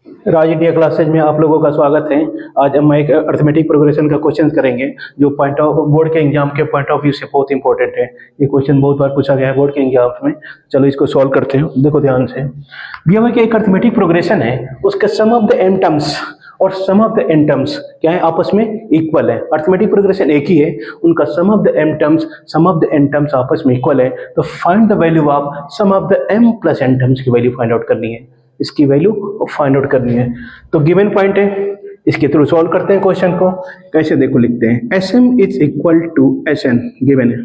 राज India classes में आप लोगों का स्वागत है। आज हम एक अर्थमेटिक प्रोग्रेशन का क्वेश्चन करेंगे जो पॉइंट ऑफ बोर्ड के एग्जाम के पॉइंट ऑफ व्यू से बहुत इंपॉर्टेंट है। ये क्वेश्चन बहुत बार पूछा गया है बोर्ड के एग्जाम में। चलो इसको सॉल्व करते हैं, देखो ध्यान से। दिया हुआ कि एक अर्थमेटिक प्रोग्रेशन है, उसके सम ऑफ द एम टर्म्स और सम ऑफ द एन टर्म्स क्या है, आपस में इक्वल है। अर्थमेटिक प्रोग्रेशन एक ही है, उनका sum of the m terms sum of the n terms आपस में इक्वल है। तो find the value of sum of the m plus n terms की वैल्यू फाइंड आउट करनी है, इसकी वैल्यू फाइंड आउट करनी है। तो गिवन पॉइंट है, इसके थ्रू सॉल्व करते हैं क्वेश्चन को। कैसे देखो, लिखते हैं S m is equal to S n, given है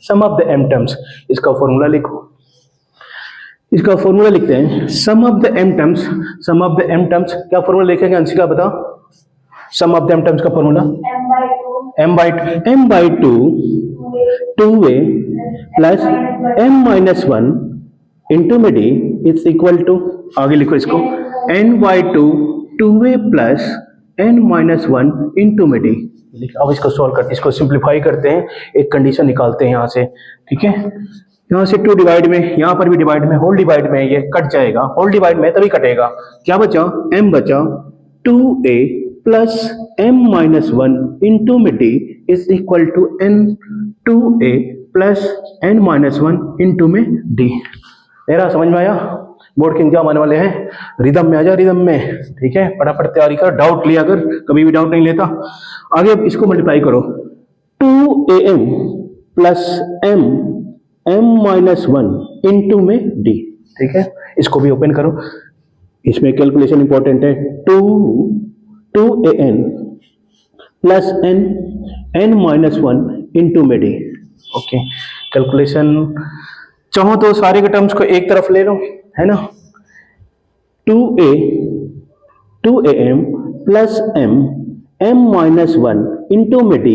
sum of the m terms. इसका फॉर्मूला लिखो, इसका फॉर्मूला लिखते हैं sum of the m terms. Sum of the m terms क्या फॉर्मूला लिखेंगे अंशिका बताओ? Sum of the m terms का formula m by 2 2a plus m minus 1 into में d इज इक्वल टू, आगे लिखो इसको, n by 2 2a plus n minus 1 into में d। अब इसको सॉल्व करते हैं, इसको सिंप्लीफाई करते हैं, एक कंडीशन निकालते हैं यहाँ से। ठीक है, यहाँ से 2 डिवाइड में, यहाँ पर भी डिवाइड में, होल डिवाइड में ये कट जाएगा, होल डिवाइड में तभी कटेगा। क्या बचा? m बचा 2a plus m minus 1 into में d is equal to n 2a plus n minus 1 into में d। मेरा समझ में आया? बोर्ड के एग्जाम आने वाले हैं, रिदम में आ जा, रिदम में। ठीक है, फटाफट तैयारी कर, डाउट लिया कर, कभी भी डाउट नहीं लेता। आगे अब इसको मल्टीप्लाई करो, 2am plus m minus 1 into में d। ठीक है, इसको भी ओपन करो, इसमें कैलकुलेशन इंपॉर्टेंट है। 2an plus n minus 1 into में d। ओके, कैलकुलेशन चाहो तो सारे के टर्म्स को एक तरफ ले लो, है ना। 2am plus m minus 1 into में d।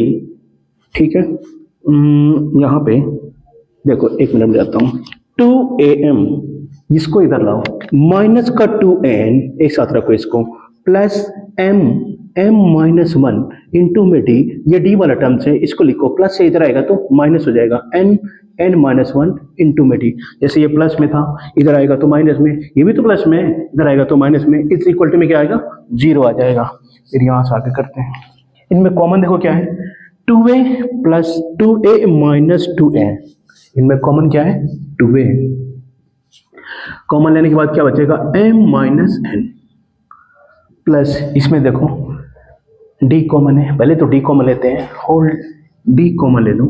ठीक है, यहाँ पे देखो, एक मिनट में जाता हूँ। 2am इसको इधर लाओ, माइनस का 2n एक साथ रखो इसको, प्लस m माइनस 1 इंटू में d। ये d वाला टर्म है, इसको लिखो, प्लस से इधर आएगा तो माइनस हो जाएगा, n माइनस 1 इंटू में d। जैसे ये प्लस में था, इधर आएगा तो माइनस में, ये भी तो प्लस में, इधर आएगा तो माइनस में, इस इक्वल टू में क्या आएगा? 0 आ जाएगा। फिर यहाँ से आगे करते हैं, इनमें कॉमन देखो क्या है, 2a plus 2a minus 2a। इनमें कॉमन क्या है? 2a। कॉमन लेने के बाद क्या बचेगा? m माइनस n प्लस, इसमें देखो d कॉमन है, पहले तो d कॉमन लेते हैं, होल d कॉमन ले लो,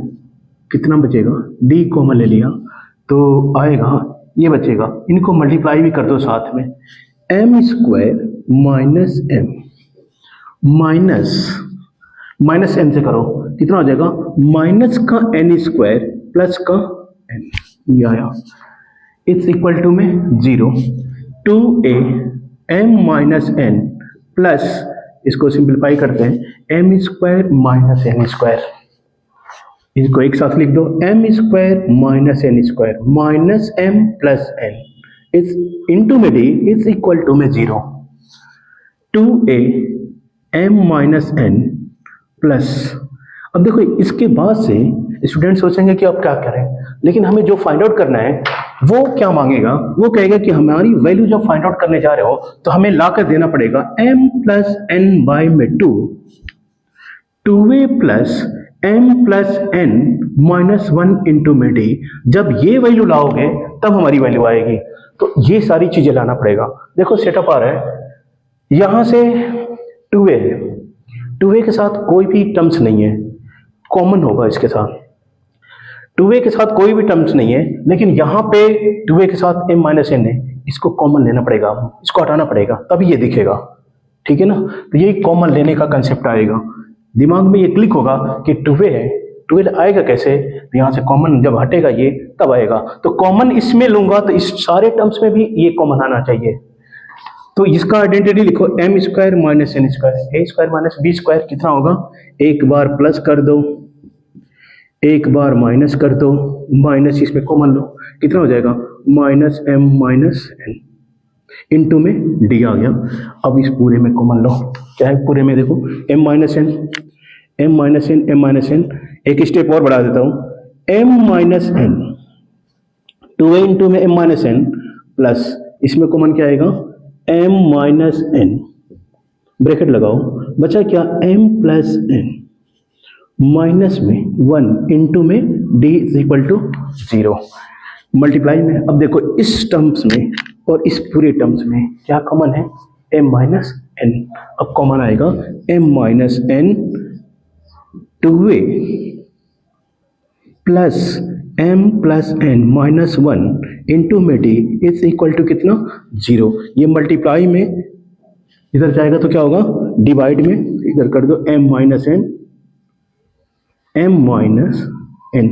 कितना बचेगा? d कॉमन ले लिया तो आएगा, ये बचेगा, इनको मल्टीप्लाई भी कर दो साथ में, m square minus m minus n से करो, कितना हो जाएगा? माइनस का n स्क्वायर प्लस का n, ये आया, इट्स इक्वल टू में 0। 2a m minus n plus, इसको सिंप्लीफाई करते हैं, m square minus n square, इसको एक साथ लिख दो, m square minus n square minus m plus n इस इंटू में d इज इक्वल टू में 0। 2a m minus n plus, अब देखो इसके बाद से स्टूडेंट सोचेंगे कि अब क्या करें, लेकिन हमें जो फाइंड आउट करना है वो क्या मांगेगा, वो कहेगा कि हमारी वैल्यू जब फाइंड आउट करने जा रहे हो तो हमें लाकर देना पड़ेगा m प्लस n बाय में 2a plus m plus n minus 1 into में d। जब ये वैल्यू लाओगे तब हमारी वैल्यू आएगी, तो ये सारी चीजें लाना पड़ेगा। देखो सेटअप आ रहा है, यहां से 2a है, 2a के साथ कोई भी टर्म्स नहीं है, कॉमन होगा इसके साथ, 2a के साथ कोई भी टर्म्स नहीं है, लेकिन यहाँ पे 2a के साथ m माइनस n है, इसको कॉमन लेना पड़ेगा, इसको हटाना पड़ेगा, तभी ये दिखेगा। ठीक है ना, तो यही कॉमन लेने का कंसेप्ट आएगा, दिमाग में ये क्लिक होगा कि 2a है, 2a आएगा कैसे, तो यहाँ से कॉमन जब हटेगा ये तब आएगा, तो कॉमन इसमें लूंगा तो इस सारे टर्म्स में भी ये कॉमन आना चाहिए। तो इसका आइडेंटिटी लिखो, m square minus n square, a square minus b square कितना होगा? एक बार प्लस कर दो, एक बार माइनस कर दो, माइनस इसमें कॉमन लो, कितना हो जाएगा? Minus m minus n into में d आ गया। अब इस पूरे में कॉमन लो, क्या है पूरे में? देखो m minus n, m minus n, m minus n, एक स्टेप और बढ़ा देता हूँ, m minus n, 2a into में m माइनस n प्लस, इसमें कॉमन क्या आएगा? m माइनस एन, ब्रैकेट लगाओ, बचा क्या m प्लस एन, माइनस में 1 इंटू में d is equal to 0, multiply में। अब देखो इस टर्म्स में और इस पूरे टर्म्स में क्या कॉमन है, m माइनस एन। अब कॉमन आएगा m minus n 2a plus m plus n minus 1 into में d इज इक्वल टू कितना, 0। ये मल्टीप्लाई में इधर जाएगा तो क्या होगा, डिवाइड में इधर कर दो m minus n, m minus n,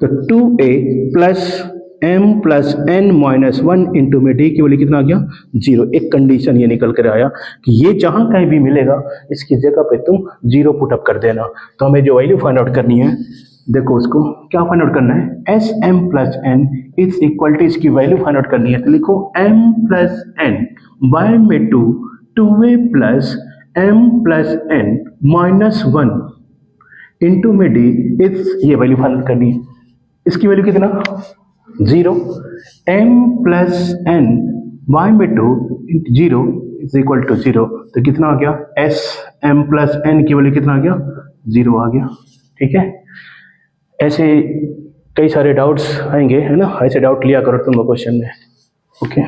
तो 2a plus m plus n minus 1 into में d की वैल्यू कितना आ गया, 0। एक कंडीशन ये निकल कर आया कि ये जहां कहीं भी मिलेगा इसकी जगह पे तुम 0 पुट अप कर देना। तो हमें जो वैल्यू फाइंड आउट करनी है, देखो उसको क्या फाइंड आउट करना है, s m plus n is equal to, इसकी वैल्यू फाइंड आउट करनी है। तो लिखो m प्लस एन बाय में 2a plus m plus n minus 1 into में d इज, ये वैल्यू फाइंड आउट करनी है। इसकी वैल्यू कितना, 0, m प्लस एन बाय में 2 0 इज इक्वल टू 0, तो कितना आ गया, एस एम प्लस एन की वैल्यू कितना आ गया, 0 आ गया। ठीक है, ऐसे कई सारे डाउट्स आएंगे, है ना, ऐसे डाउट लिया करो तुम क्वेश्चन में। ओके।